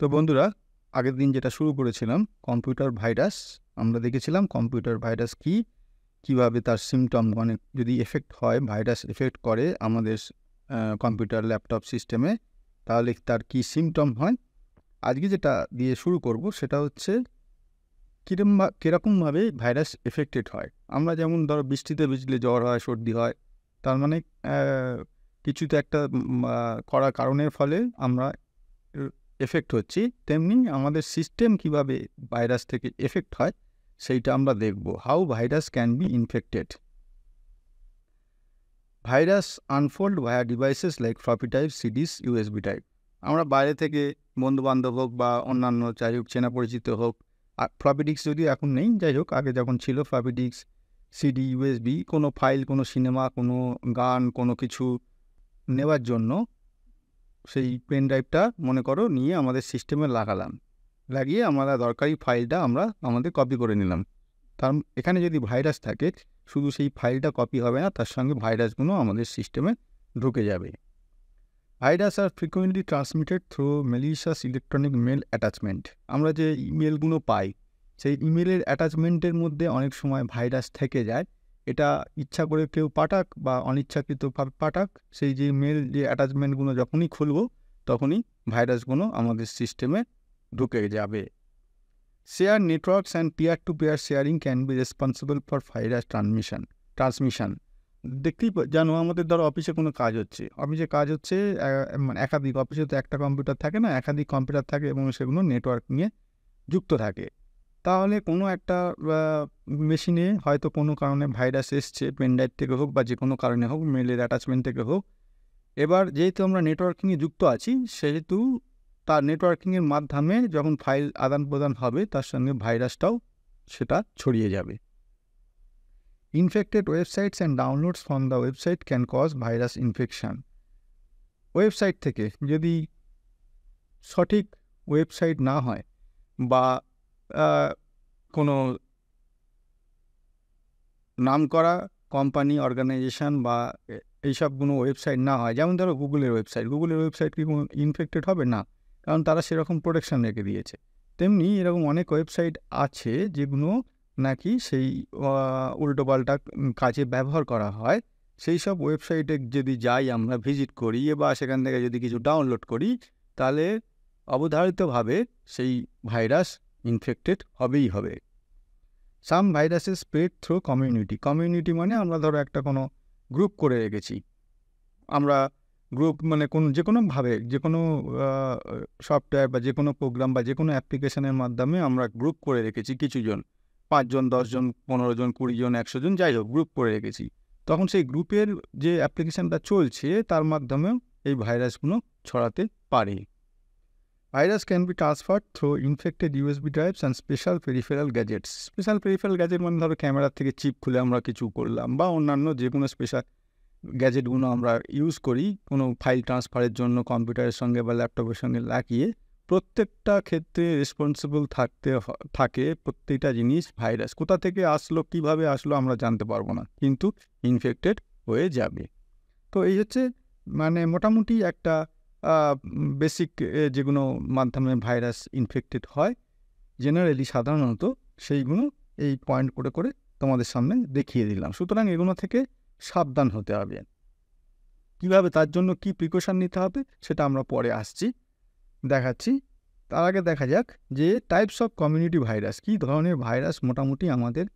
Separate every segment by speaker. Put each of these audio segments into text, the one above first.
Speaker 1: তো বন্ধুরা, আগের দিন যেটা শুরু করেছিলাম কম্পিউটার ভাইরাস, আমরা দেখেছিলাম কম্পিউটার ভাইরাস কি, কিভাবে তার সিমটম মানে যদি এফেক্ট হয়, ভাইরাস এফেক্ট করে আমাদের কম্পিউটার ল্যাপটপ সিস্টেমে, তাহলে তার কি সিমটম হয়। আজকে যেটা দিয়ে শুরু করব সেটা হচ্ছে কীরকমভাবে ভাইরাস এফেক্টেড হয়। আমরা যেমন ধরো বৃষ্টিতে ভিজলে জ্বর হয়, সর্দি হয়, তার মানে কিছু তো একটা করা কারণের ফলে আমরা এফেক্ট হচ্ছি। তেমনি আমাদের সিস্টেম কিভাবে ভাইরাস থেকে এফেক্ট হয় সেইটা আমরা দেখব। How virus can be infected. Virus unfold via devices like floppy type, সিডিস, USB type. আমরা বাইরে থেকে বন্ধুবান্ধব হোক বা অন্যান্য যাই হোক চেনা পরিচিত হোক, ফ্লপি ডিস্ক যদিও এখন নেই, যাই হোক আগে যখন ছিল ফ্লপি ডিস্ক, সিডি, ইউএসবি, কোনো ফাইল, কোনো সিনেমা, কোনো গান, কোনো কিছু নেওয়ার জন্য সেই পেন ড্রাইভটা মনে করো নিয়ে আমাদের সিস্টেমে লাগালাম, লাগিয়ে আমরা দরকারি ফাইলটা আমরা আমাদের কপি করে নিলাম। তার এখানে যদি ভাইরাস থাকে, শুধু সেই ফাইলটা কপি হবে না, তার সঙ্গে ভাইরাসগুলো আমাদের সিস্টেমে ঢুকে যাবে। Virus are frequently transmitted through malicious electronic mail attachment. আমরা যে ইমেলগুলো পাই, সেই ইমেলের অ্যাটাচমেন্টের মধ্যে অনেক সময় ভাইরাস থেকে যায়। এটা ইচ্ছা করে কেউ পাঠাক বা অনিচ্ছাকৃতভাবে পাঠাক, সেই যে মেল যে অ্যাটাচমেন্টগুলো যখনই খুলব তখনই ভাইরাসগুলো আমাদের সিস্টেমে ঢুকে যাবে। Share networks and peer to peer sharing can be responsible for virus transmission. দেখতেই জানো, আমাদের ধরো অফিসে কোনো কাজ হচ্ছে, মানে একাধিক অফিসে তো একটা কম্পিউটার থাকে না, একাধিক কম্পিউটার থাকে এবং সেগুলো নেটওয়ার্ক নিয়ে যুক্ত থাকে। তাহলে কোনো একটা মেশিনে হয়তো কোনো কারণে ভাইরাস এসছে, পেন ড্রাইভ থেকে হোক বা যে কোনো কারণে হোক, মেলের অ্যাটাচমেন্ট থেকে হোক। এবার যেহেতু আমরা নেটওয়ার্কিংয়ে যুক্ত আছি, সেহেতু তার নেটওয়ার্কিংয়ের মাধ্যমে যখন ফাইল আদান প্রদান হবে, তার সঙ্গে ভাইরাসটাও সেটা ছড়িয়ে যাবে। Infected websites and downloads from the website can cause virus infection. Website থেকে যদি সঠিক ওয়েবসাইট না হয় বা কোনো নামকরা কোম্পানি, অর্গানাইজেশন বা এইসবগুলো ওয়েবসাইট না হয়, যেমন ধরো গুগলের ওয়েবসাইট কি কোনো ইনফেক্টেড হবে? না, কারণ তারা সেরকম প্রোটেকশন রেখে দিয়েছে। তেমনি এরকম অনেক ওয়েবসাইট আছে যেগুলো নাকি সেই উল্টোপাল্টা কাজে ব্যবহার করা হয়। সেই সব ওয়েবসাইটে যদি যাই, আমরা ভিজিট করি বা সেখান থেকে যদি কিছু ডাউনলোড করি, তাহলে অবধারিতভাবে সেই ভাইরাস ইনফেক্টেড হবেই হবে। সাম ভাইরাসেস স্প্রেড থ্রু কমিউনিটি মানে আমরা ধরো একটা কোনো গ্রুপ করে রেখেছি। আমরা গ্রুপ মানে যে কোনোভাবে যে কোনো সফটওয়্যার বা যে কোনো প্রোগ্রাম বা যে কোনো অ্যাপ্লিকেশনের মাধ্যমে আমরা গ্রুপ করে রেখেছি কিছু জন, 5 জন, 10 জন, 15 জন, 20 জন, 100 জন, যাই হোক গ্রুপ করে রেখেছি। তখন সেই গ্রুপের যে অ্যাপ্লিকেশানটা চলছে তার মাধ্যমেও এই ভাইরাসগুলো ছড়াতে পারে। Virus can be transferred through infected USB drives and special peripheral gadgets. Special peripheral gadget মানে ধরো ক্যামেরার থেকে চিপ খুলে আমরা কিছু করলাম, বা অন্যান্য যে কোনো স্পেশাল গ্যাজেটগুলো আমরা ইউজ করি কোনো ফাইল ট্রান্সফারের জন্য কম্পিউটারের সঙ্গে বা ল্যাপটপের সঙ্গে লাগিয়ে। প্রত্যেকটা ক্ষেত্রে রেসপন্সিবল থাকে প্রত্যেকটা জিনিস। ভাইরাস কোথা থেকে আসলো, কিভাবে আসলো আমরা জানতে পারবো না, কিন্তু ইনফেক্টেড হয়ে যাবে। তো এই হচ্ছে মানে মোটামুটি একটা বেসিক যেগুলো মাধ্যমে ভাইরাস ইনফেক্টেড হয় জেনারেলি সাধারণত, সেইগুলো এই পয়েন্ট করে করে তোমাদের সামনে দেখিয়ে দিলাম। সুতরাং এগুলো থেকে সাবধান হতে হবে। কিভাবে, তার জন্য কি প্রিকশন নিতে হবে সেটা আমরা পরে দেখাচ্ছি। তার আগে দেখা যাক যে টাইপস অফ কমিউনিটি ভাইরাস, কী ধরনের ভাইরাস মোটামুটি আমাদের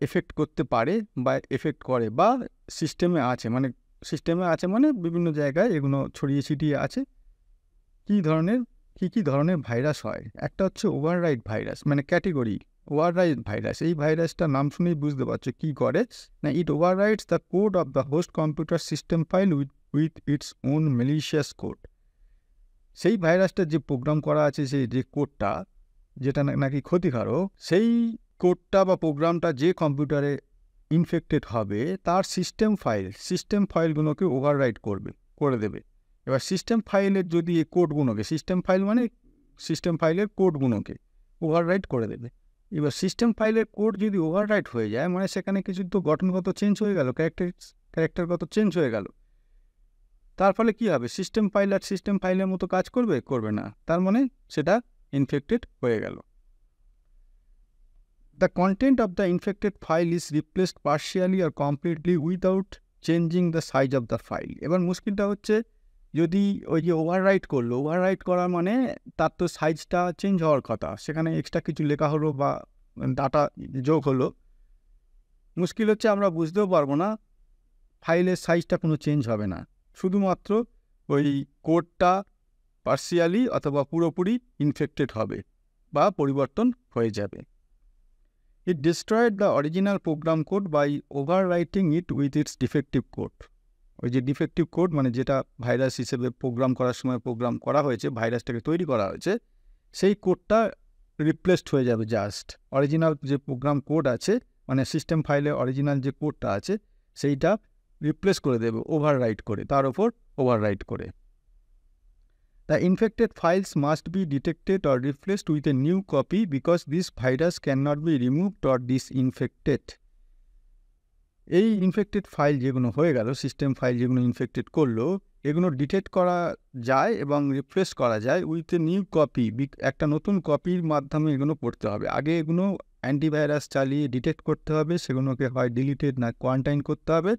Speaker 1: এফেক্ট করতে পারে বা এফেক্ট করে বা সিস্টেমে আছে, মানে বিভিন্ন জায়গায় এগুলো ছড়িয়ে ছিটিয়ে আছে। কী ধরনের ভাইরাস হয়? একটা হচ্ছে ওভাররাইট ভাইরাস, মানে ক্যাটেগরি ওভাররাইট ভাইরাস। এই ভাইরাসটার নাম শুনেই বুঝতে পারছো কী করে না, it overwrites the code of the host computer system file with its own malicious code. সেই ভাইরাসটা যে প্রোগ্রাম করা আছে, সেই যে কোডটা যেটা নাকি ক্ষতিকারক, সেই কোডটা বা প্রোগ্রামটা যে কম্পিউটারে ইনফেক্টেড হবে তার সিস্টেম ফাইলগুলোকে ওভাররাইট করে দেবে। এবার সিস্টেম ফাইলের যদি এই কোডগুলোকে, সিস্টেম ফাইলের কোডগুলোকে ওভাররাইট করে দেবে। এবার সিস্টেম ফাইলের কোড যদি ওভাররাইট হয়ে যায়, মানে সেখানে কিছু তো গঠনগত চেঞ্জ হয়ে গেল, ক্যারেক্টারগত চেঞ্জ হয়ে গেল। তার ফলে কি হবে, সিস্টেম ফাইল আর সিস্টেম ফাইলের মতো কাজ করবে? করবে না। তার মানে সেটা ইনফেক্টেড হয়ে গেল। The content of the infected file is replaced partially or completely without changing the size of the file. এবার মুশকিলটা হচ্ছে, যদি ওই যে ওভাররাইট করলো, ওভাররাইট করা মানে তার তো সাইজটা চেঞ্জ হওয়ার কথা, সেখানে এক্সট্রা কিছু লেখা হলো বা ডাটা যোগ হলো। মুশকিল হচ্ছে আমরা বুঝতেও পারবো না, ফাইলের সাইজটা কোনো চেঞ্জ হবে না, শুধুমাত্র ওই কোডটা পার্সিয়ালি অথবা পুরোপুরি ইনফেক্টেড হবে বা পরিবর্তন হয়ে যাবে। It destroyed the original program code by overwriting it with its defective code. ওই যে ডিফেক্টিভ কোড মানে যেটা ভাইরাস হিসেবে প্রোগ্রাম করার সময় প্রোগ্রাম করা হয়েছে, ভাইরাসটাকে তৈরি করা হয়েছে, সেই কোডটা রিপ্লেসড হয়ে যাবে। জাস্ট অরিজিনাল যে প্রোগ্রাম কোড আছে, মানে সিস্টেম ফাইলে অরিজিনাল যে কোডটা আছে, সেইটা রিপ্লেস করে দেবে ওভাররাইট করে, তার ওপর ওভাররাইট করে। The infected files must be detected or replaced with a new copy because this virus cannot be removed or disinfected. এই ইনফেক্টেড ফাইল যেগুলো হয়ে গেল, সিস্টেম ফাইল যেগুলো ইনফেক্টেড করলো, এগুলো ডিটেক্ট করা যায় এবং রিপ্লেস করা যায় উইথ এ নিউ কপি। একটা নতুন কপির মাধ্যমে এগুলো করতে হবে। আগে এগুলো অ্যান্টিভাইরাস চালিয়ে ডিটেক্ট করতে হবে, সেগুলোকে হয় ডিলিটেড না কোয়ারেন্টাইন করতে হবে,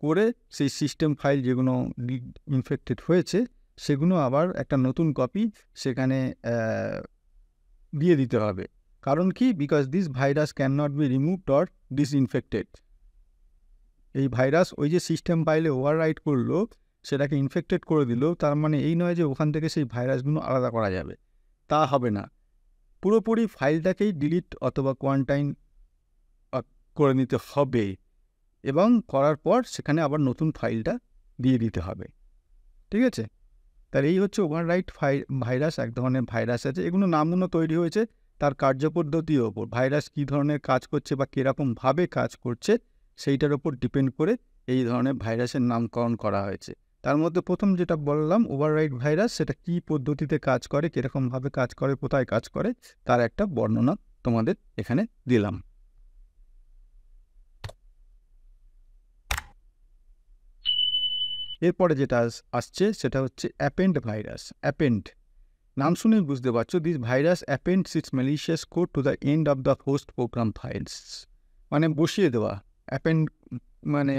Speaker 1: করে সেই সিস্টেম ফাইল যেগুলো ইনফেক্টেড হয়েছে সেগুলো আবার একটা নতুন কপি সেখানে দিয়ে দিতে হবে। কারণ কি? Because this virus can not be removed or disinfected. এই ভাইরাস ওই যে সিস্টেম ফাইলে ওভাররাইট করলো, সেটাকে ইনফেক্টেড করে দিল, তার মানে এই নয় যে ওখান থেকে সেই ভাইরাসগুলো আলাদা করা যাবে, তা হবে না। পুরোপুরি ফাইলটাকেই ডিলিট অথবা কোয়ারেন্টাইন করে নিতে হবে এবং করার পর সেখানে আবার নতুন ফাইলটা দিয়ে দিতে হবে। ঠিক আছে? তার এই হচ্ছে ওভাররাইট ভাইরাস। এক ধরনের ভাইরাস আছে, এগুলো নামগুলো তৈরি হয়েছে তার কার্যপদ্ধতির ওপর। ভাইরাস কী ধরনের কাজ করছে বা কীরকমভাবে কাজ করছে সেইটার ওপর ডিপেন্ড করে এই ধরনের ভাইরাসের নামকরণ করা হয়েছে। তার মধ্যে প্রথম যেটা বললাম ওভাররাইট ভাইরাস, সেটা কী পদ্ধতিতে কাজ করে, কীরকমভাবে কাজ করে, কোথায় কাজ করে, তার একটা বর্ণনা তোমাদের এখানে দিলাম। এরপরে যেটা আসছে সেটা হচ্ছে অ্যাপেন্ড ভাইরাস। অ্যাপেন্ড নাম শুনেই বুঝতে পারছো, this virus appends its malicious code to the end of the host program files. মানে বসিয়ে দেওয়া। অ্যাপেন্ড মানে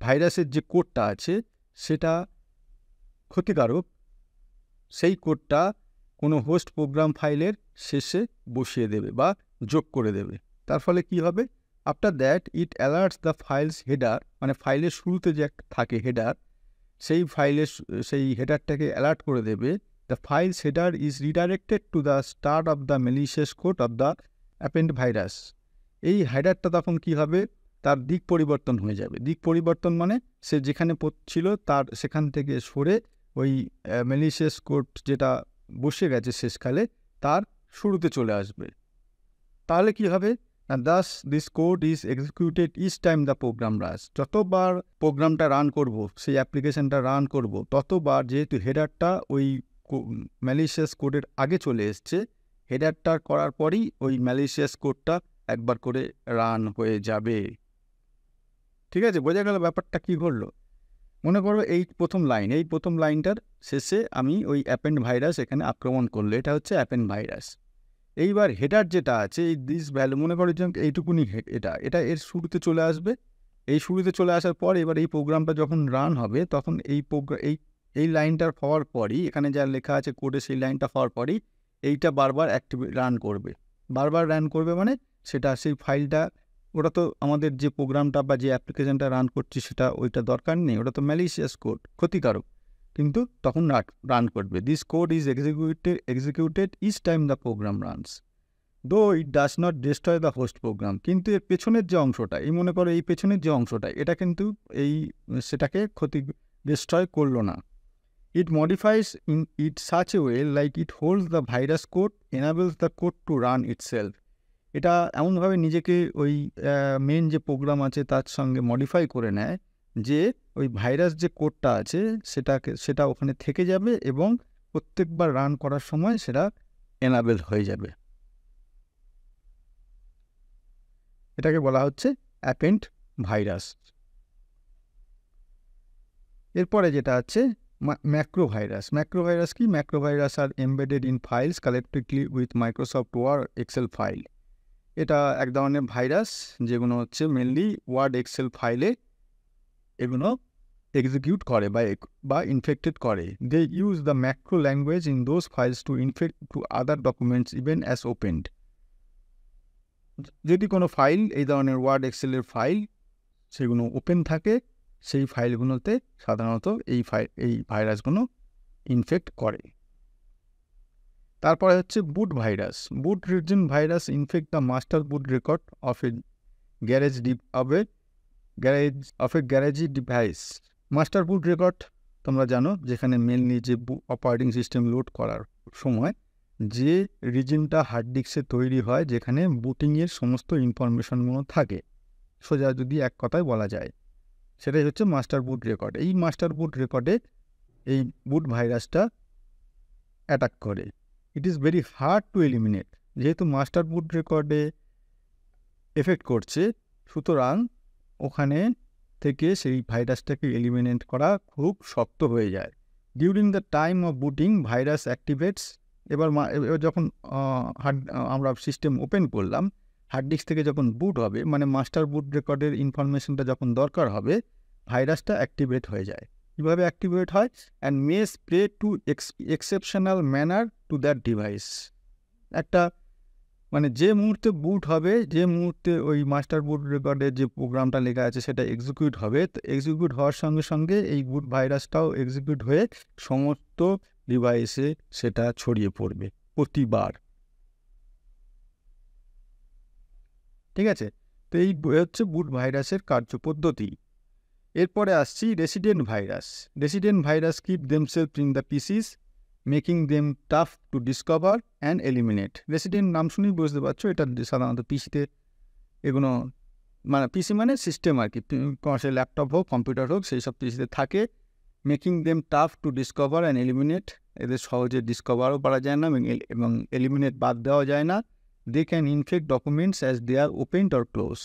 Speaker 1: ভাইরাসের যে কোডটা আছে সেটা ক্ষতিকারক, সেই কোডটা কোনো হোস্ট প্রোগ্রাম ফাইলের শেষে বসিয়ে দেবে বা যোগ করে দেবে। তার ফলে কি হবে? After that it alerts the files header, মানে ফাইলের শুরুতে যে একটা থাকে হেডার, সেই ফাইলের সেই হেডারটাকে অ্যালার্ট করে দেবে। The files header is redirected to the start of the malicious code of the append virus. এই হেডারটা তখন কী হবে? তার দিক পরিবর্তন হয়ে যাবে। দিক পরিবর্তন মানে সে যেখানে ছিল তার সেখান থেকে সরে ওই ম্যালিশিয়াস কোড যেটা বসে গেছে শেষকালে তার শুরুতে চলে আসবে। তাহলে কি হবে? Thus this code is executed each time the program runs. যতবার প্রোগ্রামটা রান করব, সেই অ্যাপ্লিকেশনটা রান করব, ততবার যেহেতু হেডারটা ওই ম্যালিশিয়াস কোডের আগে চলে এসছে, হেডারটা করার পরই ওই ম্যালিশিয়াস কোডটা একবার করে রান হয়ে যাবে। ঠিক আছে? বোঝা গেল ব্যাপারটা কী ঘটলো? মনে করো এই প্রথম লাইনটার শেষে আমি ওই অ্যাপেন্ড ভাইরাস এখানে আক্রমণ করলো, এটা হচ্ছে অ্যাপেন্ড ভাইরাস। এইবার হেডার যেটা আছে, এই দিস ভ্যালু, মনে করো যে এইটুকুনি এটা এর শুরুতে চলে আসবে। এই শুরুতে চলে আসার পর এবার এই প্রোগ্রামটা যখন রান হবে তখন এই লাইনটার হওয়ার পরই, এখানে যা লেখা আছে কোডে সেই লাইনটা হওয়ার পরই এইটা বারবার রান করবে। বারবার রান করবে মানে সেটা সেই ফাইলটা, ওটা তো আমাদের যে প্রোগ্রামটা বা যে অ্যাপ্লিকেশনটা রান করছি সেটা ওইটা দরকার নেই, ওটা তো ম্যালিশিয়াস কোড, ক্ষতিকারক, কিন্তু তখন রান করবে। This code is executed each time the program runs though it does not destroy the host program. কিন্তু এর পেছনের যে অংশটা, এই মনে করো এই পেছনের যে অংশটা, এটা কিন্তু সেটাকে ডিস্ট্রয় করলো না। It modifies in it such a way like it holds the virus code, enables the code to run itself. এটা এমনভাবে নিজেকে ওই মেন যে প্রোগ্রাম আছে তার সঙ্গে মডিফাই করে নেয় যে ওই ভাইরাস যে কোডটা আছে সেটা ওখানে থেকে যাবে এবং প্রত্যেকবার রান করার সময় সেটা এনাবেল হয়ে যাবে। এটাকে বলা হচ্ছে অ্যাপেন্ড ভাইরাস। এরপরে যেটা আছে ম্যাক্রোভাইরাস। ম্যাক্রোভাইরাস কি? Macro virus are embedded in files collectively with Microsoft Word Excel file. এটা এক ধরনের ভাইরাস যেগুলো হচ্ছে মেনলি ওয়ার্ড এক্সেল ফাইলে এগুলো এক্সিকিউট করে বা ইনফেক্টেড করে। They use the macro language in those files to infect to other documents even as opened. যদি কোনো ফাইল, এই ধরনের ওয়ার্ড এক্সেলের ফাইল, সেগুলো ওপেন থাকে, সেই ফাইলগুলোতে সাধারণত এই ভাইরাসগুলো ইনফেক্ট করে। তারপরে হচ্ছে boot virus. Boot reason virus infect the master boot record of a garage device. Master boot record তোমরা জানো, যেখানে মেনলি যে অপারেটিং সিস্টেম লোড করার সময় যে রিজনটা হার্ড ডিস্কে তৈরি হয়, যেখানে বুটিংয়ের সমস্ত ইনফরমেশনগুলো থাকে, সোজা যদি এক কথায় বলা যায়, সেটাই হচ্ছে মাস্টার বুট রেকর্ড। এই মাস্টার বুট রেকর্ডে এই বুট ভাইরাসটা অ্যাটাক করে। It is very hard to eliminate. যেহেতু মাস্টার বুট রেকর্ডে এফেক্ট করছে, সুতরাং ওখানে থেকে সেই ভাইরাসটাকে এলিমিনেট করা খুব শক্ত হয়ে যায়। During the time of booting virus activates. এবার যখন আমরা সিস্টেম ওপেন করলাম, হার্ড ডিস্ক থেকে যখন বুট হবে, মানে মাস্টার বুট রেকর্ডের ইনফরমেশনটা যখন দরকার হবে, ভাইরাসটা অ্যাক্টিভেট হয়ে যায়। কীভাবে অ্যাক্টিভেট হয়? And may spread to exceptional manner to that device. একটা মানে যে মুহূর্তে বুট হবে, যে মুহূর্তে ওই মাস্টার বুট রেকর্ডের যে প্রোগ্রামটা লেখা আছে সেটা এক্সিকিউট হবে, তো এক্সিকিউট হওয়ার সঙ্গে সঙ্গে এই বুট ভাইরাসটাও এক্সিকিউট হয়ে সমস্ত ডিভাইসে সেটা ছড়িয়ে পড়বে প্রতিবার। ঠিক আছে? তো এই হচ্ছে বুট ভাইরাসের কার্যপদ্ধতি। এরপরে আসছি resident virus. Resident virus keep themselves in the PCs, making them tough to discover and eliminate. Resident নাম শুনেই বুঝতে পারছো, এটা সাধারণত পিসিতে এগুলো, মানে পিসি মানে সিস্টেম আর কি, সে ল্যাপটপ হোক কম্পিউটার হোক, সেই সব পিসিতে থাকে। Making them tough to discover and eliminate, এদের সহজে ডিসকভারও করা যায় না এবং এলিমিনেট বাদ দেওয়া যায় না। They can infect documents as they are opened or close.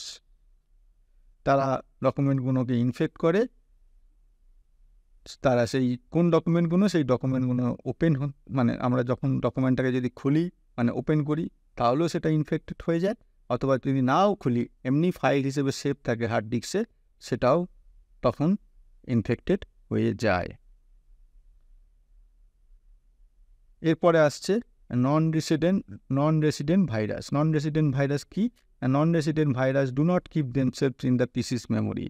Speaker 1: তারা ডকুমেন্টগুলোকে ইনফেক্ট করে, তারা সেই কোন ডকুমেন্টগুলো, সেই ডকুমেন্টগুলো ওপেন, মানে আমরা যখন ডকুমেন্টটাকে যদি খুলি, মানে ওপেন করি, তাহলেও সেটা ইনফেক্টেড হয়ে যায়, অথবা যদি নাও খুলি, এমনি ফাইল হিসেবে সেভ থাকে হার্ড ডিস্কে, সেটাও তখন ইনফেক্টেড হয়ে যায়। এরপরে আসছে non resident virus. Non resident virus কি? Non resident virus do not keep themselves in the PC's memory.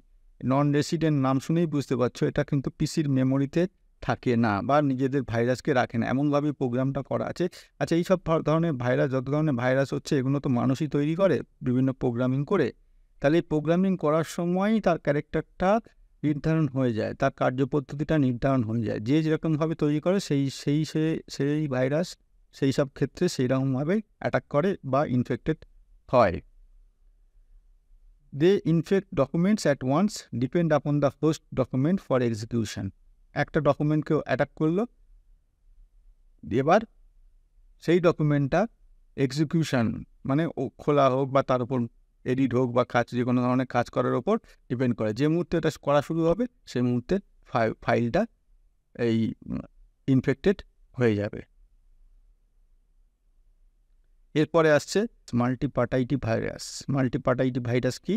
Speaker 1: Non resident নাম শুনেই বুঝতে পারছো, এটা কিন্তু পিসির মেমোরিতে থাকে না বা নিজেদের ভাইরাসকে রাখে না, এমনভাবেই প্রোগ্রামটা করা আছে। আচ্ছা, এইসব ধরনের ভাইরাস, যত ধরনের ভাইরাস হচ্ছে, এগুলো তো মানুষই তৈরি করে বিভিন্ন প্রোগ্রামিং করে। তাহলে এই প্রোগ্রামিং করার সময়ই তার ক্যারেক্টারটা নির্ধারণ হয়ে যায়, তার কার্যপদ্ধতিটা নির্ধারণ হয়ে যায়। যে যেরকমভাবে তৈরি করে সেই ভাইরাস সেই সব ক্ষেত্রে সেইরকমভাবে অ্যাটাক করে বা ইনফেক্টেড হয়। They infect documents at once, depend upon the host document for execution. একটা ডকুমেন্টকেও অ্যাটাক করলো, এবার সেই ডকুমেন্টটা এক্সিকিউশন মানে খোলা হোক বা তার উপর এডিট হোক বা যে কোনো ধরনের কাজ করার ওপর ডিপেন্ড করে। যে মুহূর্তে এটা করা শুরু হবে, সেই মুহূর্তে ফাইলটা এই ইনফেক্টেড হয়ে যাবে। এরপরে আসছে মাল্টিপার্টাইটি ভাইরাস। মাল্টিপার্টাইটি ভাইরাস কি?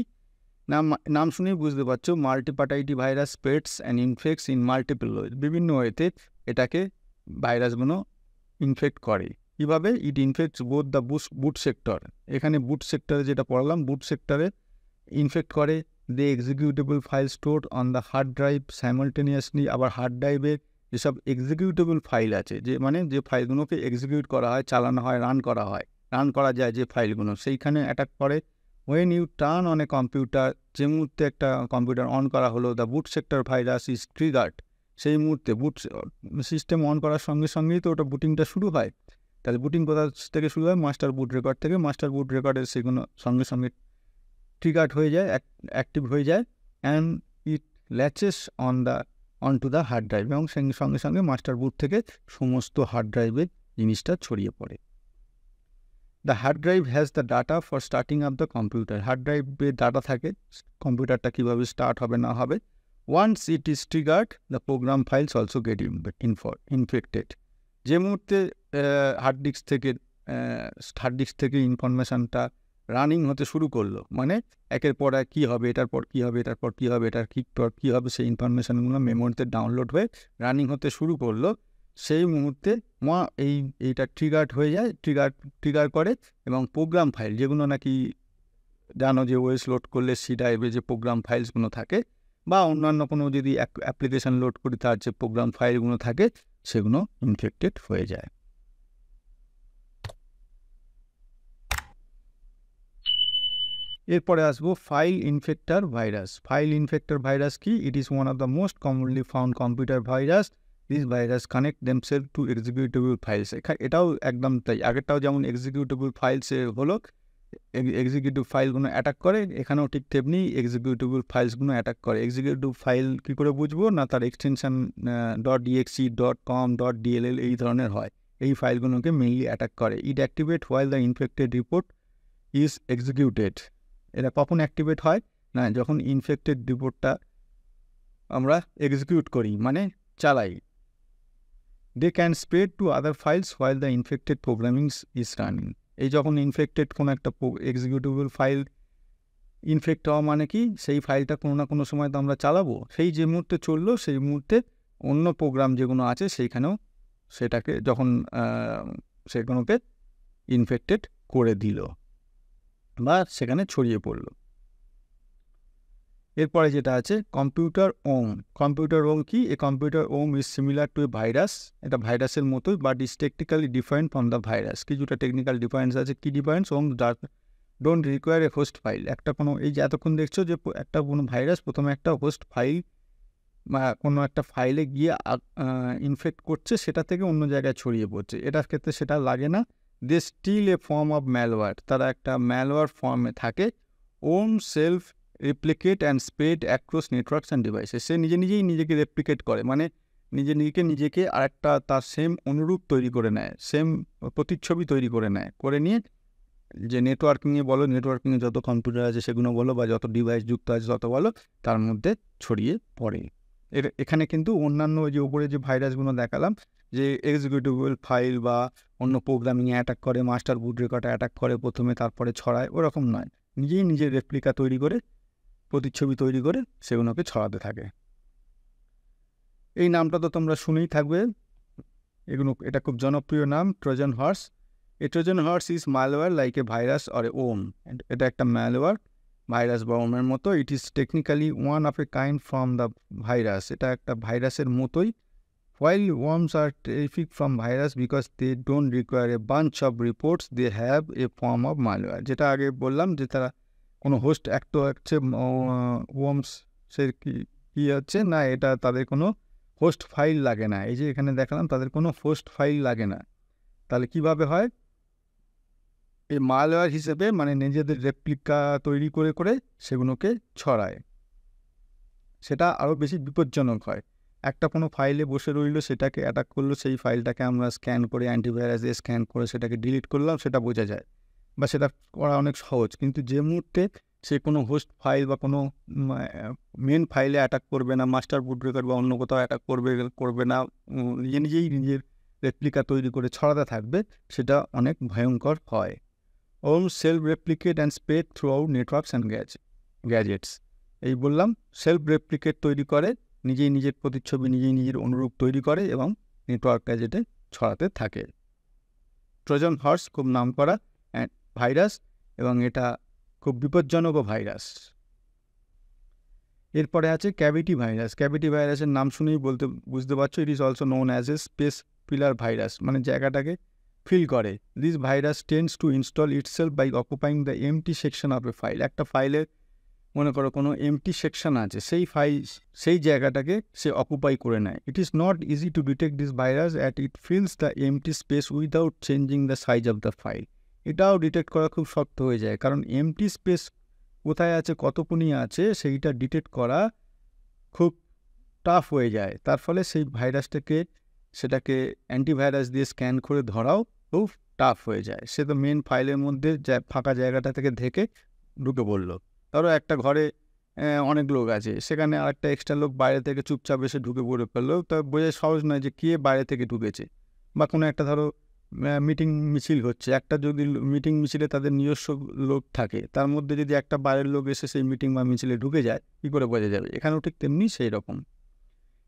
Speaker 1: নাম শুনেই বুঝতে পারছো, multipartite virus spreads and infects in multiple way. বিভিন্ন ওয়েতে এটাকে ভাইরাসগুলো ইনফেক্ট করে। কীভাবে? It infects both the boot sector. এখানে বুট সেক্টরে যেটা পড়লাম, বুট সেক্টরে ইনফেক্ট করে। They executable file stored on the hard drive simultaneously. আবার হার্ড ড্রাইভে যেসব এক্সিকিউটেবল ফাইল আছে, যে মানে যে ফাইলগুলোকে এক্সিকিউট করা হয়, চালানো হয়, রান করা যায় যে ফাইলগুলো, সেইখানে অ্যাটাক করে। When you turn on a computer, যে মুহূর্তে একটা কম্পিউটার অন করা হলো, the boot sector virus is triggered. সেই মুহূর্তে বুট সিস্টেম অন করার সঙ্গে সঙ্গেই তো ওটা বুটিংটা শুরু হয়। তাহলে বুটিং কোথা থেকে শুরু হয়? মাস্টার বুট রেকর্ড থেকে। মাস্টার বুট রেকর্ডের সেগুলো সঙ্গে সঙ্গে ট্রিগার্ড হয়ে যায়, অ্যাক্টিভ হয়ে যায়, and it ল্যাচেস on to the hard drive, এবং সঙ্গে সঙ্গে মাস্টার বুট থেকে সমস্ত হার্ড ড্রাইভের জিনিসটা ছড়িয়ে পড়ে। The hard drive has the data for starting up the computer. Hard ড্রাইভে ডাটা থাকে, কম্পিউটারটা কীভাবে স্টার্ট হবে না হবে। Once it is triggered the program files also get infected. যে মুহূর্তে হার্ড ডিস্ক থেকে ইনফরমেশানটা রানিং হতে শুরু করলো, মানে একের পর এক কী হবে, এটার পর কী হবে, এটার পর কী হবে, এটার কী হবে, সেই ইনফরমেশানগুলো মেমোরিতে ডাউনলোড হয়ে রানিং হতে শুরু করলো, সেই মুহূর্তে এইটা ট্রিগার করে এবং প্রোগ্রাম ফাইল যেগুলো নাকি জানো যে ওএস লোড করলে সি ড্রাইভে যে প্রোগ্রাম ফাইলসগুলো থাকে বা অন্যান্য কোনো যদি অ্যাপ্লিকেশান লোড করি তার যে প্রোগ্রাম ফাইলগুলো থাকে সেগুলো ইনফেক্টেড হয়ে যায়। এরপরে আসবো file infector virus. File infector virus কি? It is one of the most commonly found computer virus. This virus connect themselves to executable files. এটাও একদম তাই, আগেরটাও যেমন এক্সিকিউটেবল ফাইলসে হলো এক্সিকিউটিভ ফাইলগুলো অ্যাটাক করে, এখানেও ঠিক তেমনি এক্সিকিউটেবল ফাইলসগুলো অ্যাটাক করে। এক্সিকিউটিভ ফাইল কী করে বুঝবো না, তার এক্সটেনশন .exe, .com, .dll এই ধরনের হয়, এই ফাইলগুলোকে মেইনলি অ্যাটাক করে। It activate while the infected report is executed. এটা কখন অ্যাক্টিভেট হয় না, যখন ইনফেক্টেড রিপোর্টটা আমরা এক্সিকিউট করি মানে চালাই। They can spread to other files while the infected programmings is running. এই যখন ইনফেক্টেড কোনো একটা এক্সিকিউটেবল ফাইল ইনফেক্ট হওয়া মানে কি, সেই ফাইলটা কোনো না কোনো সময় তো আমরা চালাবো, সেই যে মুহূর্তে চললো সেই মুহূর্তে অন্য প্রোগ্রাম যেগুলো আছে সেইখানেও সেটাকে যখন সেগুলোকে ইনফেক্টেড করে দিল বা সেখানে ছড়িয়ে পড়লো। এরপরে যেটা আছে কম্পিউটার ওম। কম্পিউটার ওম কি? A computer worm is similar to a virus. এটা ভাইরাসের মতোই, but is technically different from the virus. কিছুটা টেকনিক্যাল ডিফারেন্স আছে। কি difference? Worm don't require a host file. একটা কোনো এই যে এতক্ষণ দেখছো যে একটা কোনো ভাইরাস প্রথমে একটা হোস্ট ফাইল বা কোনো একটা ফাইলে গিয়ে ইনফেক্ট করছে, সেটা থেকে অন্য জায়গায় ছড়িয়ে পড়ছে, এটার ক্ষেত্রে সেটা লাগে না। They still a form of malware. তারা একটা ম্যালওয়্যার ফর্মে থাকে। Worm self replicate and spread across networks and devices. সে নিজেকে রেপ্লিকেট করে, মানে নিজেকে আরেকটা তার সেম অনুরূপ তৈরি করে নেয়, সেম প্রতিচ্ছবি তৈরি করে নেয়, করে নিয়ে যে নেটওয়ার্কিংয়ে বলো, নেটওয়ার্কিংয়ে যত কম্পিউটার আছে সেগুলো বলো বা যত ডিভাইস যুক্ত আছে তত বলো, তার মধ্যে ছড়িয়ে পড়ে। এখানে কিন্তু অন্যান্য যে উপরে যে ভাইরাসগুলো দেখালাম, যে এক্সিকিউটেবল ফাইল বা অন্য প্রোগ্রামিংয়ে অ্যাটাক করে, মাস্টার বুট রেকর্ডে অ্যাটাক করে প্রথমে, তারপরে ছড়ায়, ওরকম নয়। নিজের রেপ্লিকা তৈরি করে, প্রতিচ্ছবি তৈরি করে সেগুলোকে ছড়াতে থাকে। এই নামটা তো তোমরা শুনেই থাকবে, এটা খুব জনপ্রিয় নাম, Trojan horse. A Trojan horse is malware like a virus or a worm. এটা একটা ম্যালওয়্যার, ভাইরাস বা ওমের মতো। It is technically one of a kind from the virus. এটা একটা ভাইরাসের মতোই। While worms are terrific from virus because they don't require a bunch of reports, they have a form of malware. যেটা আগে বললাম যে তারা কোনো হোস্ট একটা হচ্ছে ওয়ার্মসের কী হচ্ছে না, এটা তাদের কোনো হোস্ট ফাইল লাগে না। এই যে এখানে দেখালাম তাদের কোনো হোস্ট ফাইল লাগে না। তাহলে কিভাবে হয়? এই ম্যালওয়্যার হিসেবে, মানে নিজেদের রেপ্লিকা তৈরি করে সেগুলোকে ছড়ায়। সেটা আরও বেশি বিপজ্জনক হয়। একটা কোনো ফাইলে বসে রইলো, সেটাকে অ্যাটাক করলো, সেই ফাইলটাকে আমরা স্ক্যান করে অ্যান্টিভাইরাস দিয়ে স্ক্যান করে সেটাকে ডিলিট করলাম, সেটা বোঝা যায় বা সেটা করা অনেক সহজ। কিন্তু যে মুহূর্তে সে কোনো হোস্ট ফাইল বা কোনো মেন ফাইলে অ্যাটাক করবে না, মাস্টার বুট রেকর্ড বা অন্য কোথাও অ্যাটাক করবে না, নিজের রেপ্লিকা তৈরি করে ছড়াতে থাকবে, সেটা অনেক ভয়ঙ্কর হয়। Worm self replicate and spread throughout networks and gadgets. এই বললাম, সেলফ রেপ্লিকেট তৈরি করে, নিজের প্রতিচ্ছবি নিজের অনুরূপ তৈরি করে এবং নেটওয়ার্ক গ্যাজেটে ছড়াতে থাকে। ট্রোজান হর্স খুব নামকরা ভাইরাস এবং এটা খুব বিপজ্জনকও ভাইরাস। এরপরে আছে ক্যাভিটি ভাইরাস। ক্যাভিটি ভাইরাসের নাম শুনেই বুঝতে পারছো, it is also known as a space filler virus, মানে জায়গাটাকে ফিল করে। This virus tends to install itself by occupying the empty section of a file. একটা ফাইলের মনে করো কোনো এমটি সেকশন আছে, সেই জায়গাটাকে সে অকুপাই করে নেয়। It is not easy to detect this virus at it feels the MT space without changing the size of the file. এটাও ডিটেক্ট করা খুব শক্ত হয়ে যায়, কারণ এমটি স্পেস কোথায় আছে, কতক্ষণই আছে, সেইটা ডিটেক্ট করা খুব টাফ হয়ে যায়। তার ফলে সেই সেটাকে অ্যান্টিভাইরাস দিয়ে স্ক্যান করে ধরাও খুব টাফ হয়ে যায়। সে তো মেন ফাইলের মধ্যে ফাঁকা জায়গাটা থেকে ঢুকে পড়লো। ধরো একটা ঘরে অনেক লোক আছে, সেখানে আরেকটা এক্সট্রা লোক বাইরে থেকে চুপচাপ এসে ঢুকে পড়ে ফেললো, তা বোঝা সহজ নয় যে কে বাইরে থেকে ঢুকেছে। বা কোনো একটা ধরো মিটিং মিছিল হচ্ছে, একটা যদি মিটিং মিছিলে তাদের নিজস্ব লোক থাকে, তার মধ্যে যদি একটা বাইরের লোক এসে সেই মিটিং বা মিছিলে ঢুকে যায়, কী করে বোঝা যাবে? এখানেও ঠিক তেমনি সেই রকম।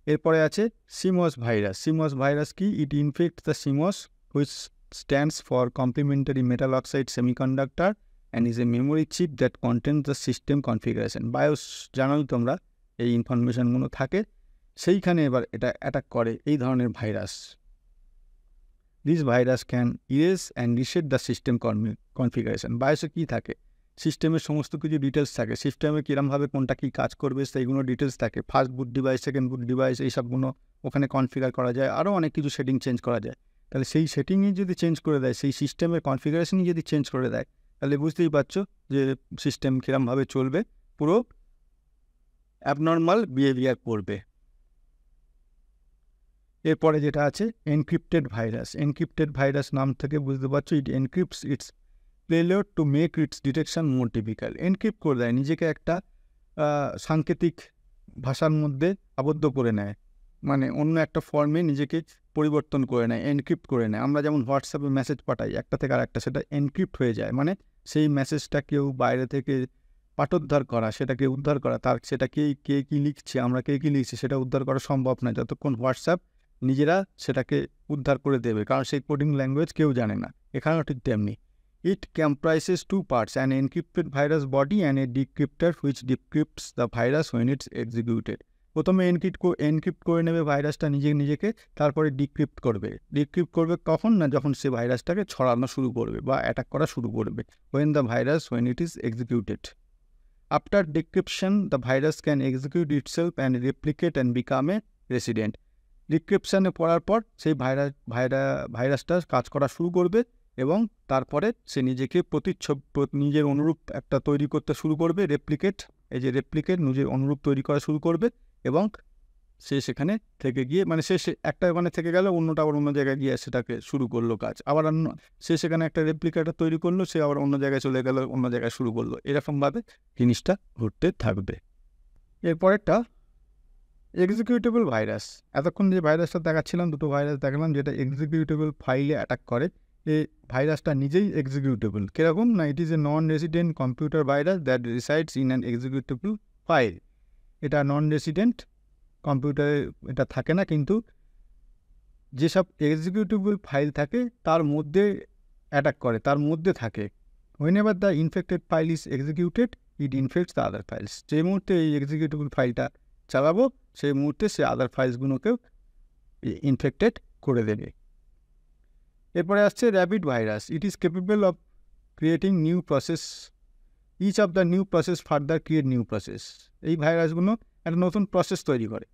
Speaker 1: এরপরে আছে সিমস ভাইরাস। সিমস ভাইরাস কি? It infect the CMOS which stands for complementary metal oxide semiconductor and is a memory chip that contains the system configuration. BIOS জানাল তোমরা এই ইনফরমেশানগুলো থাকে, সেইখানে এবার এটা অ্যাটাক করে এই ধরনের virus. This virus can erase and reset the system configuration. বায়োসে কী থাকে? সিস্টেমের সমস্ত কিছু ডিটেলস থাকে, সিস্টেমে কীরমভাবে কোনটা কী কাজ করবে সেইগুলো ডিটেলস থাকে, ফার্স্ট বুট ডিভাইস, সেকেন্ড বুট ডিভাইস, এইসবগুলো ওখানে কনফিগার করা যায়, আরও অনেক কিছু সেটিং চেঞ্জ করা যায়। তাহলে সেই সেটিংই যদি চেঞ্জ করে দেয়, সেই সিস্টেমের কনফিগারেশনই যদি চেঞ্জ করে দেয়, তাহলে বুঝতেই পারছো যে সিস্টেম কীরমভাবে চলবে, পুরো অ্যাবনর্মাল বিহেভিয়ার করবে। এরপরে যেটা আছে এনক্রিপ্টেড ভাইরাস। এনক্রিপ্টেড ভাইরাস নাম থেকে বুঝতে পারছো, it encrypts its payload to make its detection more difficult. Encrypt করে দেয়, নিজেকে একটা সাংকেতিক ভাষার মধ্যে আবদ্ধ করে নেয়, মানে অন্য একটা ফর্মে নিজেকে পরিবর্তন করে নেয়, এনক্রিপ্ট করে নেয়। আমরা যেমন হোয়াটসঅ্যাপে মেসেজ পাঠাই একটা থেকে আর একটা, সেটা এনক্রিপ্ট হয়ে যায়, মানে সেই মেসেজটা কেউ বাইরে থেকে পাঠোদ্ধার করা, সেটাকে উদ্ধার করা, তার সেটা কে কী লিখছে, আমরা কে কী লিখছি সেটা উদ্ধার করা সম্ভব নয় যতক্ষণ হোয়াটসঅ্যাপ নিজেরা সেটাকে উদ্ধার করে দেবে, কারণ সেই কোডিং ল্যাঙ্গুয়েজ কেউ জানে না। এখানেও ঠিক তেমনি। It comprises two parts, an encrypted virus body and a decryptor which decrypts the virus when it's executed. প্রথমে এনক্রিপ্ট করে নেবে ভাইরাসটা নিজেকে, তারপরে ডিক্রিপ্ট করবে। ডিক্রিপ্ট করবে কখন? না যখন সে ভাইরাসটাকে ছড়ানো শুরু করবে বা অ্যাটাক করা শুরু করবে, when it is executed. After decryption, the virus can execute itself and replicate and become a resident. ডিক্রিপশানে পড়ার পর সেই ভাইরাসটা কাজ করা শুরু করবে এবং তারপরে সে নিজেকে নিজের অনুরূপ একটা তৈরি করতে শুরু করবে, রেপ্লিকেট, এই যে রেপ্লিকেট, নিজের অনুরূপ তৈরি করা শুরু করবে এবং সে সেখানে থেকে গিয়ে, মানে সে একটা ওখানে থেকে গেল, অন্যটা আবার অন্য জায়গায় গিয়ে সেটাকে শুরু করলো কাজ, আবার সে সেখানে একটা রেপ্লিকেটার তৈরি করলো, সে আবার অন্য জায়গায় চলে গেল, অন্য জায়গায় শুরু করলো, এরকমভাবে জিনিসটা ঘুরতে থাকবে। এরপরেরটা এক্সিকিউটেবল ভাইরাস। এতক্ষণ যে ভাইরাসটা দেখাচ্ছিলাম, দুটো ভাইরাস দেখালাম, যেটা এক্সিকিউটেবল ফাইলে অ্যাটাক করে। এই ভাইরাসটা নিজেই এক্সিকিউটেবল। কীরকম? না, ইট is A non resident computer virus that resides in an executable file. এটা নন রেসিডেন্ট কম্পিউটারে এটা থাকে না, কিন্তু যেসব এক্সিকিউটেবল ফাইল থাকে তার মধ্যে অ্যাটাক করে, তার মধ্যে থাকে। whenever the infected file is executed, it infects the other files. যে মুহূর্তে এই এক্সিকিউটেবল ফাইলটা চালাবো, সেই মুহূর্তে সে আদার ফাইলসগুলোকেও ইনফেক্টেড করে দেবে। এরপরে আসছে rapid virus. It is capable of creating new process, each of the new process further create new process. এই ভাইরাসগুলো একটা নতুন প্রসেস তৈরি করে,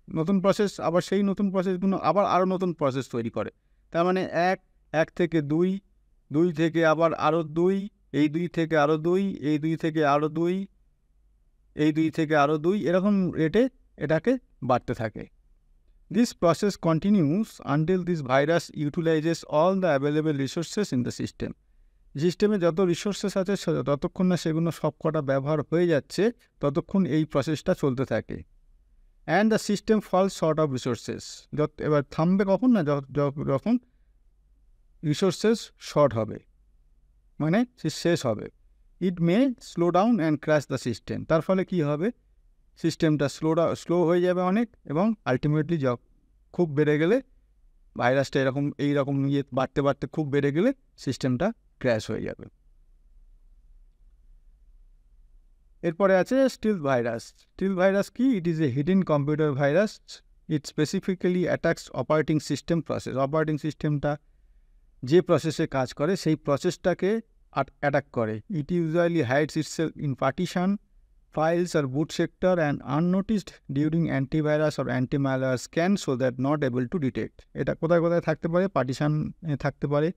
Speaker 1: নতুন প্রসেস, আবার সেই নতুন প্রসেসগুলো আবার আরও নতুন প্রসেস তৈরি করে। তার মানে এক থেকে দুই, দুই থেকে আবার আরও দুই, এই দুই থেকে আরও দুই, এই দুই থেকে আরও দুই, এই দুই থেকে আরও দুই, এরকম রেটে এটাকে বাড়তে থাকে। This process continues until this virus utilizes all the available resources in the system. সিস্টেমে যত রিসোর্সেস আছে ততক্ষণ না সেগুলো সব কটা ব্যবহার হয়ে যাচ্ছে, ততক্ষণ এই প্রসেসটা চলতে থাকে। And the system falls short of resources. এবার থামবে কখন? না যখন রিসোর্সেস শর্ট হবে, মানে শেষ হবে। It may slow down and crash the system. তার ফলে কী হবে? সিস্টেমটা স্লো হয়ে যাবে অনেক, এবং আলটিমেটলি খুব বেড়ে গেলে ভাইরাসটা এইরকম বাড়তে খুব বেড়ে গেলে সিস্টেমটা ক্র্যাশ হয়ে যাবে। এরপরে আছে স্টিলথ ভাইরাস। স্টিলথ ভাইরাস কি? It is a hidden computer virus. It specifically attacks operating system process. Operating সিস্টেমটা যে প্রসেসে কাজ করে সেই প্রসেসটাকে অ্যাটাক করে। It usually hides itself in partition, files or boot sector and unnoticed during antivirus or anti-malware scan so that not able to detect. এটা কোথায় থাকতে পারে? পার্টিশন থাকতে পারে,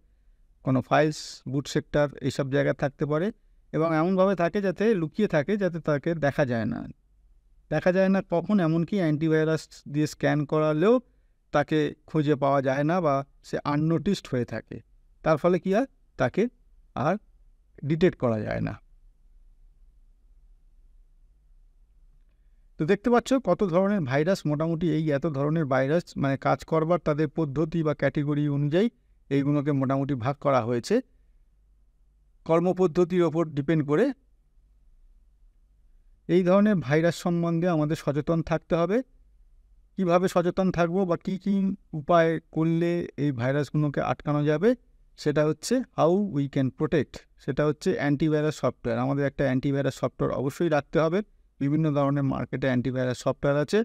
Speaker 1: কোনো ফাইলস, বুট সেক্টর, এইসব জায়গায় থাকতে পারে, এবং এমনভাবে থাকে যাতে লুকিয়ে থাকে, যাতে তাকে দেখা যায় না কখন? এমনকি অ্যান্টিভাইরাস দিয়ে স্ক্যান করালেও তাকে খুঁজে পাওয়া যায় না, বা সে আননোটিসড হয়ে থাকে। তার ফলে কী হয়? তাকে আর ডিটেক্ট করা যায় না। তো দেখতে পাচ্ছ কত ধরনের ভাইরাস, মোটামুটি এই এত ধরনের ভাইরাস মানে কাজ করবার তাদের পদ্ধতি বা ক্যাটেগরি অনুযায়ী এইগুলোকে মোটামুটি ভাগ করা হয়েছে কর্মপদ্ধতির ওপর ডিপেন্ড করে। এই ধরনের ভাইরাস সম্বন্ধে আমাদের সচেতন থাকতে হবে। কিভাবে সচেতন থাকবো বা কী কী উপায় করলে এই ভাইরাসগুলোকে আটকানো যাবে, সেটা হচ্ছে হাউ উই ক্যান প্রোটেক্ট। সেটা হচ্ছে অ্যান্টিভাইরাস সফটওয়্যার। আমাদের একটা অ্যান্টিভাইরাস সফটওয়্যার অবশ্যই রাখতে হবে। বিভিন্ন ধরনের মার্কেটে অ্যান্টিভাইরাস সফটওয়্যার আছে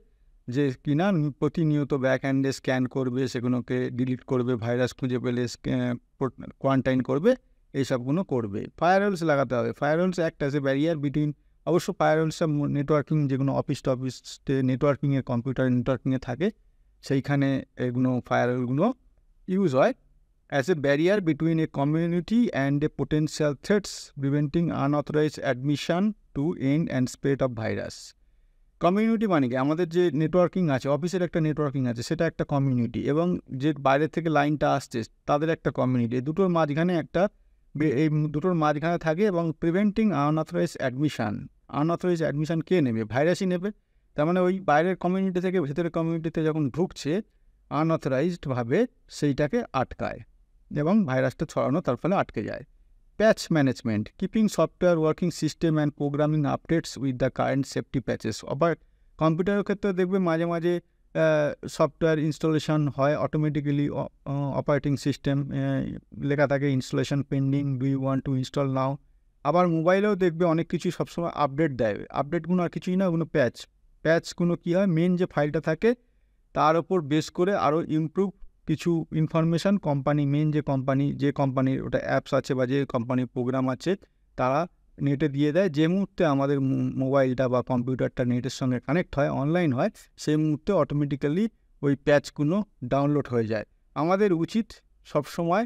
Speaker 1: যে কিনা প্রতিনিয়ত ব্যাক হ্যান্ডে স্ক্যান করবে, সেগুলোকে ডিলিট করবে, ভাইরাস খুঁজে পেলে কোয়ারেন্টাইন করবে, এইসবগুলো করবে। ফায়ারওয়ালস লাগাতে হবে। Firewalls act as a barrier between, অবশ্য ফায়ারওয়ালসটা নেটওয়ার্কিং, যেগুলো অফিস টফিসে নেটওয়ার্কিংয়ে, কম্পিউটার নেটওয়ার্কিংয়ে থাকে, সেইখানে এগুলো ফায়ারওয়ালগুলো ইউজ হয় as a barrier between a community and a potential threats, preventing unauthorised admission to end and spread of virus. Community মানে কি, আমাদের যে নেটওয়ার্কিং আছে, অফিসের একটা নেটওয়ার্কিং আছে, সেটা একটা কমিউনিটি, এবং যে বাইরে থেকে লাইনটা আসছে তাদের একটা কমিউনিটি। এই দুটোর মাঝখানে থাকে, এবং preventing unauthorised admission. Unauthorised admission কে নেবে? ভাইরাসই নেবে। তার মানে ওই বাইরের কমিউনিটি থেকে ভেতরের কমিউনিটিতে যখন ঢুকছে আনঅথরাইজডভাবে, সেইটাকে আটকায় এবং ভাইরাসটা ছড়ানো তার ফলে আটকে যায়। Patch management, keeping software working system and programming updates with the current safety patches. আবার কম্পিউটারের ক্ষেত্রে দেখবে মাঝে মাঝে সফটওয়্যার ইনস্টলেশন হয় অটোমেটিক্যালি, অপারেটিং সিস্টেম লেখা থাকে installation pending, do you want to install now. আবার মোবাইলেও দেখবে অনেক কিছু সবসময় আপডেট দেয়। আপডেটগুলো আর কিছুই না, ওগুলো প্যাচগুলো কী হয়, মেন যে ফাইলটা থাকে তার ওপর বেস করে আরও ইমপ্রুভ কিছু ইনফরমেশান যে কোম্পানির ওটা অ্যাপস আছে বা যে কোম্পানির প্রোগ্রাম আছে তারা নেটে দিয়ে দেয়। যে মুহূর্তে আমাদের মোবাইলটা বা কম্পিউটারটা নেটের সঙ্গে কানেক্ট হয়, অনলাইন হয়, সেই মুহূর্তে অটোমেটিক্যালি ওই প্যাচগুলো ডাউনলোড হয়ে যায়। আমাদের উচিত সবসময়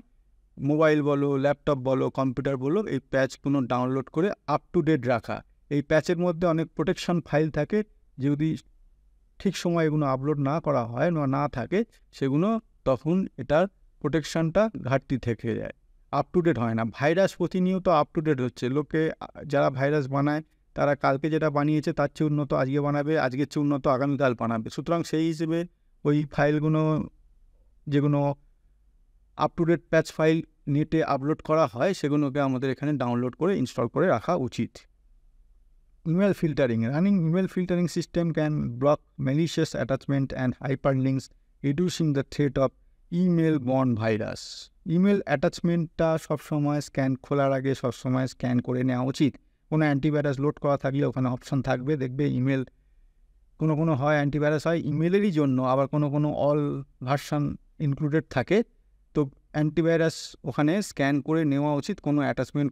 Speaker 1: মোবাইল বলো, ল্যাপটপ বলো, কম্পিউটার বলো, এই প্যাচগুলো ডাউনলোড করে আপ টু ডেট রাখা। এই প্যাচের মধ্যে অনেক প্রোটেকশন ফাইল থাকে, যদি ঠিক সময় এগুলো আপলোড না করা হয় না থাকে, সেগুলো তখন এটার প্রোটেকশনটা ঘাটতি থেকে যায়, আপ টু ডেট হয় না। ভাইরাস প্রতিনিয়ত আপ টু ডেট হচ্ছে। লোকে যারা ভাইরাস বানায় তারা কালকে যেটা বানিয়েছে তার চেয়ে উন্নত আজকে বানাবে, আজকের চেয়ে উন্নত আগামীকাল বানাবে। সুতরাং সেই হিসেবে ওই ফাইলগুলো, যেগুলো up to date patch file নেটে আপলোড করা হয়, সেগুলোকে আমাদের এখানে ডাউনলোড করে ইনস্টল করে রাখা উচিত। Email filtering, running email filtering system can block malicious attachment and hyperlinks, reducing the threat of email borne virus. Email অ্যাটাচমেন্টটা সবসময় খোলার আগে সবসময় স্ক্যান করে নেওয়া উচিত। কোনো অ্যান্টিভাইরাস লোড করা থাকলে ওখানে অপশন থাকবে, দেখবে ইমেল কোনো হয় অ্যান্টিভাইরাস হয় ইমেলেরই জন্য, আবার কোনো অল ভার্সন ইনক্লুডেড থাকে। তো অ্যান্টিভাইরাস ওখানে স্ক্যান করে নেওয়া উচিত কোনো অ্যাটাচমেন্ট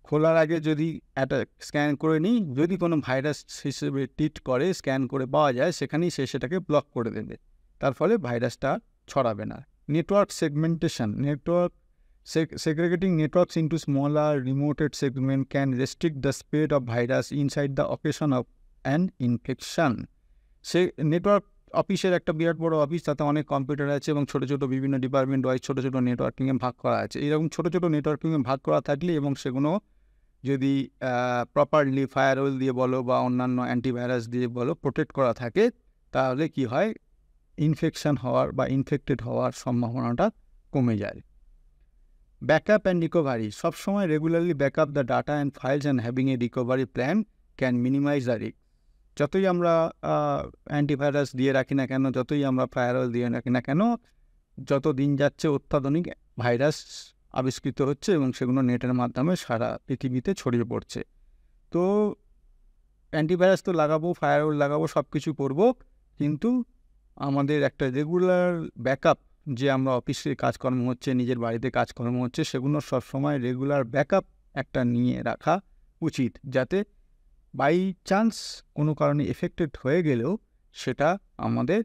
Speaker 1: খোলার আগে যদি স্ক্যান করে নিই, যদি কোনো ভাইরাস হিসেবে ট্রিট করে স্ক্যান করে পাওয়া যায়, সেখানেই সেটাকে ব্লক করে দেবে, তার ফলে ভাইরাসটা ছড়াবে না। Network segmentation, segregating networks into smaller remoted segment can restrict the spread of virus inside the occasion of an infection. Network অফিসের একটা বিরাট বড় অফিস, তাতে অনেক কম্পিউটার আছে এবং ছোটো ছোটো বিভিন্ন ডিপার্টমেন্ট ওয়াইজ ছোটো ছোটো নেটওয়ার্কিংয়ে ভাগ করা আছে। এরকম ছোটো ছোটো নেটওয়ার্কিংয়ে ভাগ করা থাকলে এবং সেগুলো যদি প্রপারলি ফায়ারওয়াল দিয়ে বলো বা অন্যান্য অ্যান্টিভাইরাস দিয়ে বলো প্রোটেক্ট করা থাকে, তাহলে কি হয়, ইনফেকশন হওয়ার বা ইনফেক্টেড হওয়ার সম্ভাবনাটা কমে যায়। ব্যাকআপ অ্যান্ড রিকভারি, সবসময় regularly backup the data and files and having a recovery plan can minimise the risk. যতই আমরা অ্যান্টিভাইরাস দিয়ে রাখি না কেন, যতই আমরা ফায়ারওয়াল দিয়ে রাখি না কেন, যত দিন যাচ্ছে অত্যাধুনিক ভাইরাস আবিষ্কৃত হচ্ছে এবং সেগুলো নেটের মাধ্যমে সারা পৃথিবীতে ছড়িয়ে পড়ছে। তো অ্যান্টিভাইরাস তো লাগাবো, ফায়ারওয়াল লাগাবো, সব কিছু করবো, কিন্তু আমাদের একটা রেগুলার ব্যাকআপ, যে আমরা অফিসে কাজকর্ম হচ্ছে, নিজের বাড়িতে কাজকর্ম হচ্ছে, সেগুলো সবসময় রেগুলার ব্যাকআপ একটা নিয়ে রাখা উচিত, যাতে বাই চান্স কোনো কারণে এফেক্টেড হয়ে গেলেও সেটা আমাদের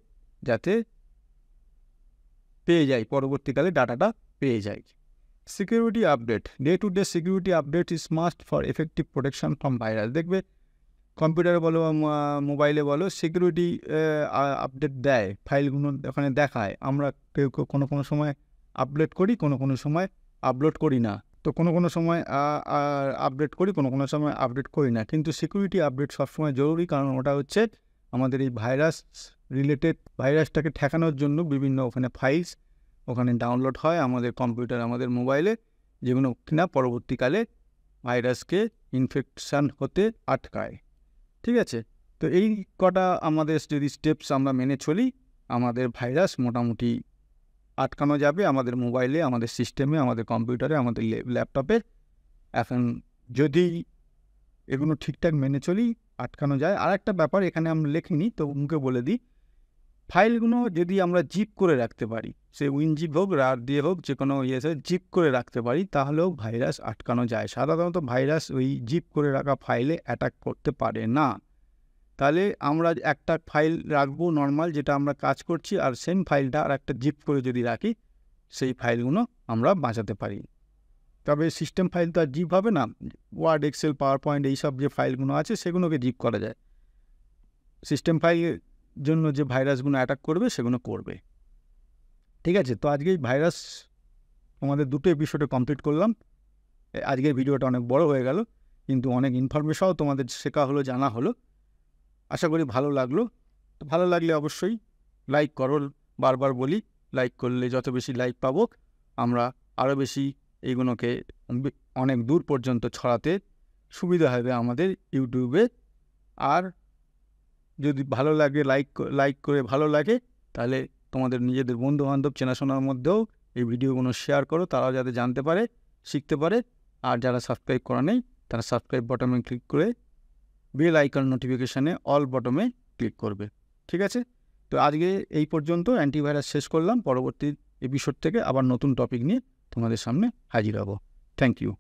Speaker 1: যাতে পেয়ে যায়, পরবর্তীকালে ডাটাটা পেয়ে যায়। Security update, day to day security update is must for effective protection from virus. দেখবে কম্পিউটারে বলো, মোবাইলে বলো, সিকিউরিটি আপডেট দেয়, ফাইলগুলো ওখানে দেখায়। আমরা কেউ কোনো সময় আপডেট করি, কোনো সময় আপলোড করি না। তো কোনো সময় আপডেট করি, কোনো সময় আপডেট করি না, কিন্তু সিকিউরিটি আপডেট সবসময় জরুরি, কারণ ওটা হচ্ছে আমাদের এই ভাইরাসটাকে ঠেকানোর জন্য বিভিন্ন ওখানে ফাইলস ওখানে ডাউনলোড হয় আমাদের কম্পিউটার, আমাদের মোবাইলে, যেগুলো কিনা পরবর্তীকালে ভাইরাসকে ইনফেকশান হতে আটকায়। ঠিক আছে, তো এই কটা আমাদের যদি স্টেপস আমরা মেনে চলি, আমাদের ভাইরাস মোটামুটি আটকানো যাবে আমাদের মোবাইলে, আমাদের সিস্টেমে, আমাদের কম্পিউটারে, আমাদের ল্যাপটপে। এখন যদি এগুলো ঠিকঠাক মেনে চলি, আটকানো যায়। আর একটা ব্যাপার এখানে আমরা লিখিনি, তো মুখে বলে দিই, ফাইলগুলো যদি আমরা জিপ করে রাখতে পারি, সে উইনজিপ হোক, রার দিয়ে হোক, যে কোনো ইয়েতে জিপ করে রাখতে পারি, তাহলেও ভাইরাস আটকানো যায়। সাধারণত ভাইরাস ওই জিপ করে রাখা ফাইলে অ্যাটাক করতে পারে না। তাহলে আমরা একটা ফাইল রাখবো নর্মাল, যেটা আমরা কাজ করছি, আর সেম ফাইলটা আর একটা জিপ করে যদি রাখি, সেই ফাইলগুলো আমরা বাঁচাতে পারি। তবে সিস্টেম ফাইল তো আর জিপ হবে না। ওয়ার্ড, এক্সেল, পাওয়ার পয়েন্ট, এইসব যে ফাইলগুলো আছে সেগুলোকে জিপ করা যায়। সিস্টেম ফাইলের জন্য যে ভাইরাসগুলো অ্যাটাক করবে সেগুলো করবে। ঠিক আছে, তো আজকে ভাইরাস আমাদের দুটো এপিসোডে কমপ্লিট করলাম। আজকের ভিডিওটা অনেক বড় হয়ে গেল, কিন্তু অনেক ইনফরমেশনও তোমাদের শেখা হলো, জানা হলো। আশা করি ভালো লাগলো। তো ভালো লাগলে অবশ্যই লাইক করো। বারবার বলি, লাইক করলে যত বেশি লাইক পাবো, আমরা আরও বেশি এইগুলোকে অনেক দূর পর্যন্ত ছড়াতে সুবিধা হবে আমাদের ইউটিউবে। আর যদি ভালো লাগে, লাইক করে ভালো লাগে, তাহলে তোমাদের নিজেদের বন্ধুবান্ধব, চেনাশোনার মধ্যেও এই ভিডিওগুলো শেয়ার করো, তারাও যাতে জানতে পারে, শিখতে পারে। আর যারা সাবস্ক্রাইব করা নেই, তারা সাবস্ক্রাইব বাটনে ক্লিক করে বেল আইকন নোটিফিকেশানে অল বটমে ক্লিক করবে। ঠিক আছে, তো আজকে এই পর্যন্ত অ্যান্টিভাইরাস শেষ করলাম। পরবর্তী এপিসোড থেকে আবার নতুন টপিক নিয়ে তোমাদের সামনে হাজির হব। Thank you.